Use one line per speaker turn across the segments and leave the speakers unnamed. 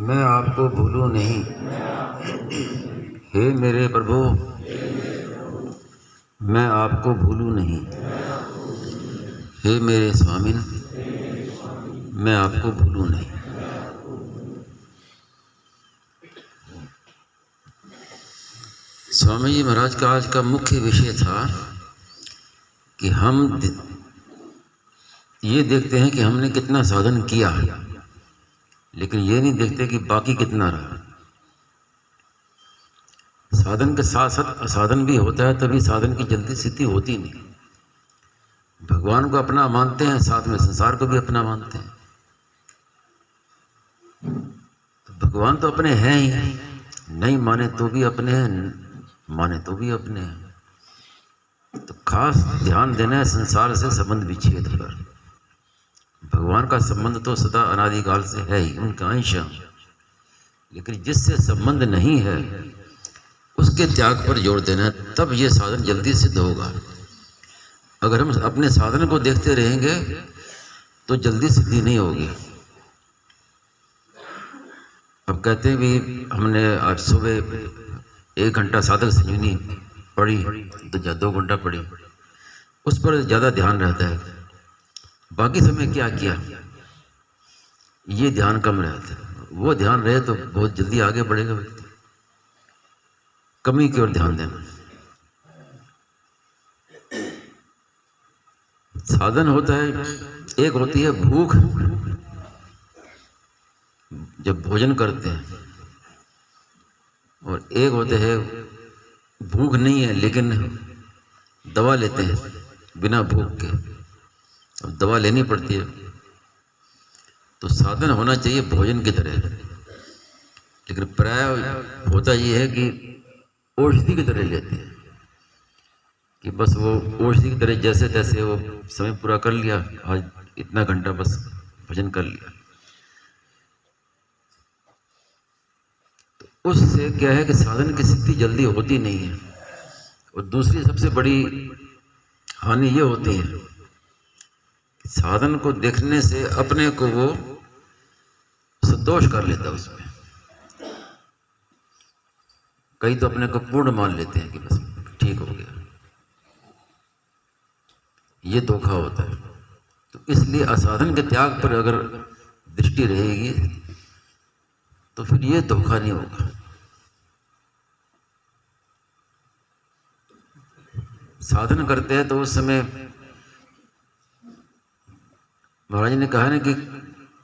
मैं आपको भूलूं नहीं। हे मेरे प्रभु, मैं आपको भूलूं नहीं। हे मेरे स्वामिन, मैं आपको भूलूं नहीं। स्वामी जी महाराज का आज का मुख्य विषय था कि हम ये देखते हैं कि हमने कितना साधन किया, लेकिन ये नहीं देखते कि बाकी कितना रहा। साधन के साथ साथ असाधन भी होता है, तभी साधन की जल्दी सिद्धि होती नहीं। भगवान को अपना मानते हैं, साथ में संसार को भी अपना मानते हैं। तो भगवान तो अपने हैं ही, नहीं माने तो भी अपने हैं, माने तो भी अपने हैं। तो खास ध्यान देना है संसार से संबंध विच्छेद पर। भगवान का संबंध तो सदा अनादिकाल से है ही, उनका अंश है, लेकिन जिससे संबंध नहीं है उसके त्याग पर जोर देना है, तब ये साधन जल्दी सिद्ध होगा। अगर हम अपने साधन को देखते रहेंगे तो जल्दी सिद्धि नहीं होगी। अब कहते हैं भी हमने आज सुबह 1 घंटा साधक संजीवनी पढ़ी तो 2 घंटा पढ़ी, उस पर ज़्यादा ध्यान रहता है। बाकी समय क्या किया ये ध्यान कम रहता है। वो ध्यान रहे तो बहुत जल्दी आगे बढ़ेगा व्यक्ति। कमी की ओर ध्यान देना। साधन होता है, एक होती है भूख, जब भोजन करते हैं, और एक होते हैं भूख नहीं है लेकिन दवा लेते हैं बिना भूख के। अब दवा लेनी पड़ती है, तो साधन होना चाहिए भोजन की तरह, लेकिन प्राय होता ये है कि औषधि की तरह लेते हैं कि बस वो औषधि की तरह जैसे तैसे वो समय पूरा कर लिया, आज इतना घंटा बस भजन कर लिया। तो उससे क्या है कि साधन की सिद्धि जल्दी होती नहीं है। और दूसरी सबसे बड़ी हानि ये होती है कि साधन को देखने से अपने को वो संतोष कर लेता है उसमें। कई तो अपने को पूर्ण मान लेते हैं कि बस ठीक हो गया, ये धोखा होता है। तो इसलिए असाधन के त्याग पर अगर दृष्टि रहेगी तो फिर ये धोखा नहीं होगा। साधन करते हैं तो उस समय महाराज ने कहा ना कि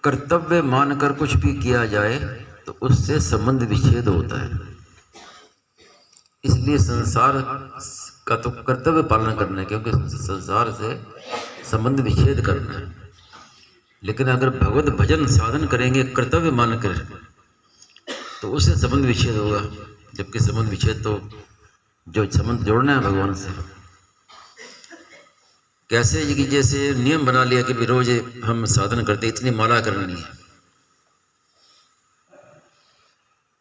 कर्तव्य मानकर कुछ भी किया जाए तो उससे संबंध विच्छेद होता है। इसलिए संसार का तो कर्तव्य पालन करना है, क्योंकि संसार से संबंध विच्छेद करना है। लेकिन अगर भगवत भजन साधन करेंगे कर्तव्य मानकर तो उससे संबंध विच्छेद होगा। जबकि संबंध विच्छेद तो जो संबंध जोड़ना है भगवान से, कैसे कि जैसे नियम बना लिया कि रोज हम साधन करते इतनी माला करनी है,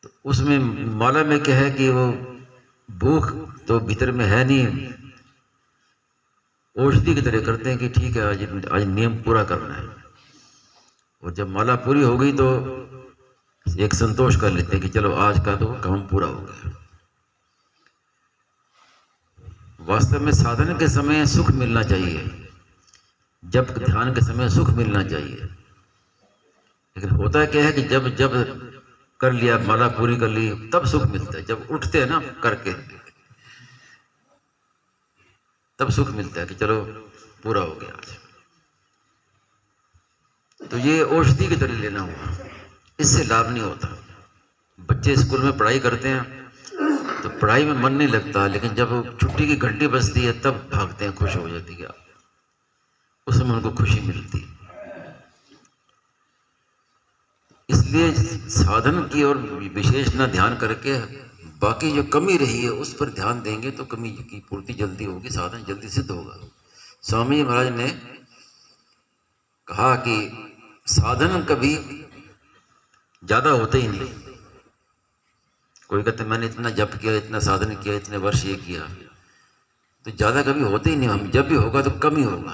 तो उसमें माला में क्या है कि वो भूख तो भीतर में है नहीं, औषधि की तरह करते हैं कि ठीक है आज नियम पूरा करना है। और जब माला पूरी हो गई तो एक संतोष कर लेते हैं कि चलो आज का तो काम पूरा हो गया। वास्तव में साधन के समय सुख मिलना चाहिए, जब ध्यान के समय सुख मिलना चाहिए। लेकिन होता क्या है कि जब जब कर लिया, माला पूरी कर ली, तब सुख मिलता है। जब उठते हैं ना करके, तब सुख मिलता है कि चलो पूरा हो गया आज। तो ये औषधि की तरह लेना हुआ, इससे लाभ नहीं होता। बच्चे स्कूल में पढ़ाई करते हैं तो पढ़ाई में मन नहीं लगता, लेकिन जब छुट्टी की घंटी बजती है तब भागते हैं, खुश हो जाती है, उसमें उनको खुशी मिलती है। इसलिए साधन की ओर विशेष ना ध्यान करके बाकी जो कमी रही है उस पर ध्यान देंगे तो कमी की पूर्ति जल्दी होगी, साधन जल्दी सिद्ध होगा। स्वामी महाराज ने कहा कि साधन कभी ज्यादा होते ही नहीं। कोई कहते मैंने इतना जप किया, इतना साधन किया, इतने वर्ष ये किया, तो ज्यादा कभी होते ही नहीं। हम जब भी होगा तो कम ही होगा।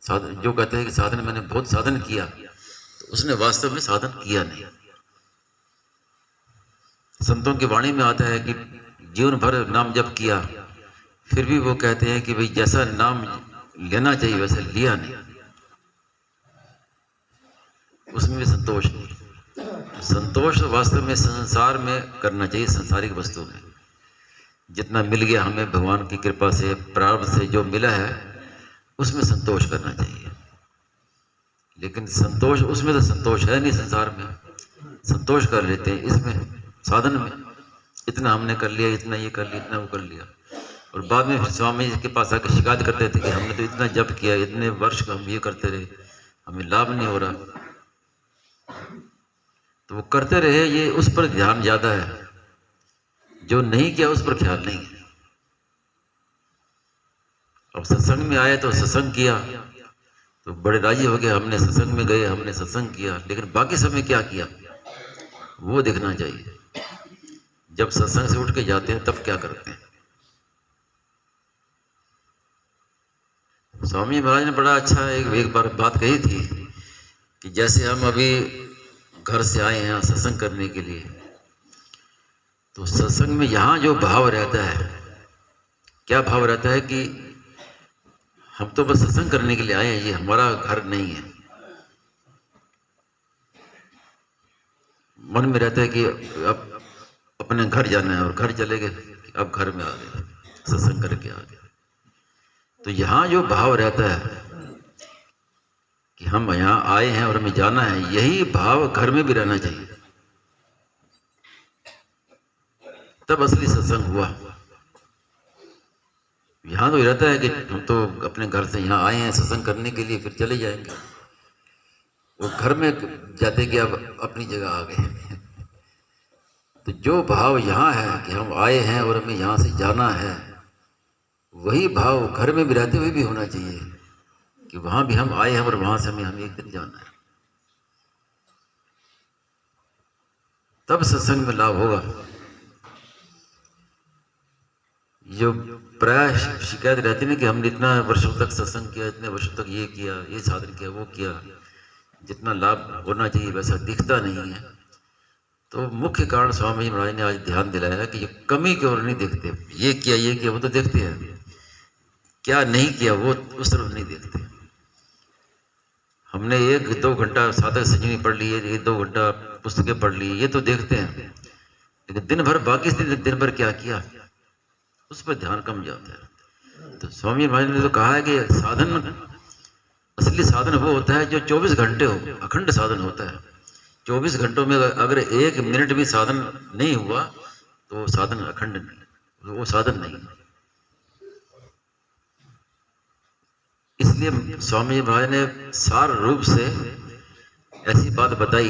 साधन जो कहते हैं कि साधन मैंने बहुत साधन किया, तो उसने वास्तव में साधन किया नहीं। संतों की वाणी में आता है कि जीवन भर नाम जप किया, फिर भी वो कहते हैं कि भाई जैसा नाम लेना चाहिए वैसे लिया नहीं, उसमें भी संतोष नहीं। संतोष वास्तव में संसार में करना चाहिए, संसारिक वस्तु में जितना मिल गया हमें भगवान की कृपा से, प्रारब्ध से जो मिला है उसमें संतोष करना चाहिए। लेकिन संतोष, उसमें तो संतोष है नहीं संसार में, संतोष कर लेते हैं इसमें साधन में, इतना हमने कर लिया, इतना ये कर लिया, इतना वो कर लिया, और बाद में फिर स्वामी जी के पास आकर शिकायत करते थे कि हमने तो इतना जप किया, इतने वर्ष का हम ये करते रहे, हमें लाभ नहीं हो रहा। तो वो करते रहे, ये उस पर ध्यान ज्यादा है, जो नहीं किया उस पर ख्याल नहीं है। अब सत्संग में आए तो सत्संग किया तो बड़े राजी हो गए, हमने सत्संग में गए, हमने सत्संग किया, लेकिन बाकी समय क्या किया वो देखना चाहिए। जब सत्संग से उठ के जाते हैं तब क्या करते हैं। स्वामी महाराज ने बड़ा अच्छा एक बार बात कही थी कि जैसे हम अभी घर से आए हैं सत्संग करने के लिए, तो सत्संग में यहाँ जो भाव रहता है, क्या भाव रहता है कि हम तो बस सत्संग करने के लिए आए हैं, ये हमारा घर नहीं है। मन में रहता है कि अब अपने घर जाना है, और घर चले गए, अब घर में आ गए, सत्संग करके आ गए। तो यहाँ जो भाव रहता है कि हम यहाँ आए हैं और हमें जाना है, यही भाव घर में भी रहना चाहिए, तब असली सत्संग हुआ। यहाँ तो रहता है कि हम तो अपने घर से यहाँ आए हैं सत्संग करने के लिए, फिर चले जाएंगे, वो घर में जाते कि अब अपनी जगह आ गए। तो जो भाव यहाँ है कि हम आए हैं और हमें यहाँ से जाना है, वही भाव घर में भी रहते हुए भी होना चाहिए कि वहाँ भी हम आए हैं और वहाँ से हमें एक दिन जाना है। तब सत्संग में लाभ होगा। जो प्राय शिकायत रहती है कि हमने इतना वर्षों तक सत्संग किया, इतने वर्षों तक ये किया, ये साधन किया, वो किया, जितना लाभ होना चाहिए वैसा दिखता नहीं है। तो मुख्य कारण स्वामी महाराज ने आज ध्यान दिलाया कि ये कमी की ओर नहीं देखते, ये किया वो तो देखते हैं, क्या नहीं किया वो उस तरफ नहीं देखते। हमने 1-2 घंटा साधक संजीवनी पढ़ ली, 1-2 घंटा पुस्तकें पढ़ ली, ये तो देखते हैं, लेकिन दिन भर बाकी दिन भर क्या किया उस पर ध्यान कम जाता है। तो स्वामी महाराज ने तो कहा है कि साधन, असली साधन वो होता है जो 24 घंटे हो, अखंड साधन होता है। 24 घंटों में अगर 1 मिनट भी साधन नहीं हुआ तो साधन अखंड नहीं, वो साधन नहीं है। इसलिए स्वामी महाराज ने सार रूप से ऐसी बात बताई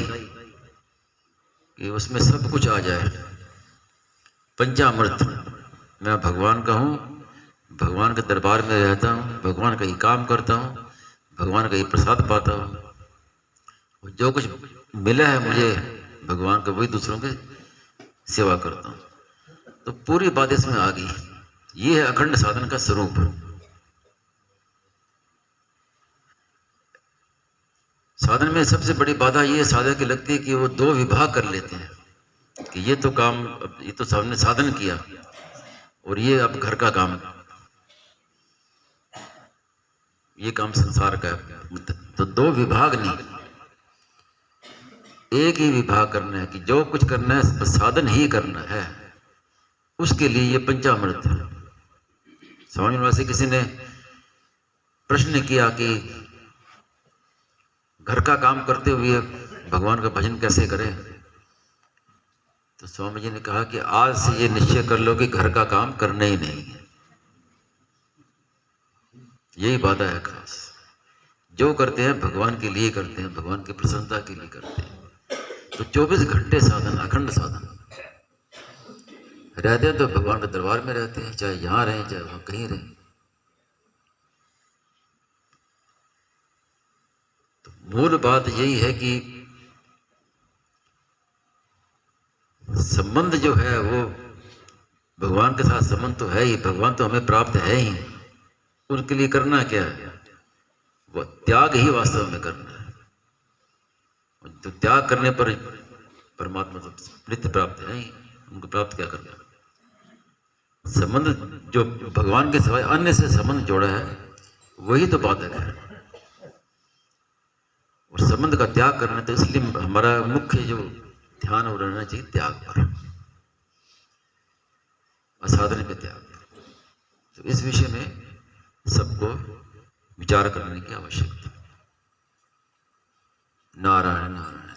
कि उसमें सब कुछ आ जाए। पंचामृत, मैं भगवान का हूँ, भगवान के दरबार में रहता हूँ, भगवान का ही काम करता हूँ, भगवान का ही प्रसाद पाता हूँ, जो कुछ मिला है मुझे भगवान का वही दूसरों के सेवा करता हूँ। तो पूरी बात इसमें आ गई। ये है अखंड साधन का स्वरूप। साधन में सबसे बड़ी बाधा ये साधक की लगती है कि वो 2 विभाग कर लेते हैं कि ये तो काम, ये तो सामने साधन किया और ये अब घर का काम, ये काम संसार का है। तो 2 विभाग नहीं, एक ही विभाग करना है कि जो कुछ करना है साधन ही करना है, उसके लिए ये पंचामृत है। स्वामी महाराज से किसी ने प्रश्न किया कि घर का काम करते हुए भगवान का भजन कैसे करें, तो स्वामी जी ने कहा कि आज से ये निश्चय कर लो कि घर का काम करना ही नहीं है। यही बात है खास, जो करते हैं भगवान के लिए करते हैं, भगवान की प्रसन्नता के लिए करते हैं। तो 24 घंटे साधन, अखंड साधन रहते हैं तो भगवान के दरबार में रहते हैं, चाहे यहाँ रहें चाहे वहाँ कहीं रहें। तो मूल बात यही है कि संबंध जो है वो भगवान के साथ संबंध तो है ही, भगवान तो हमें प्राप्त है ही, उनके लिए करना क्या है, वो त्याग ही वास्तव में करना है। तो त्याग करने पर परमात्मा तो नित्य प्राप्त है ही, उनको प्राप्त क्या करना। संबंध जो भगवान के सिवाय अन्य से संबंध जोड़ा है वही तो बाधक है, और संबंध का त्याग करना, तो इसलिए हमारा मुख्य जो ध्यान हो रहना चाहिए त्याग पर, असाधन के त्याग। तो इस विषय में सबको विचार करने की आवश्यकता। नारायण नारायण।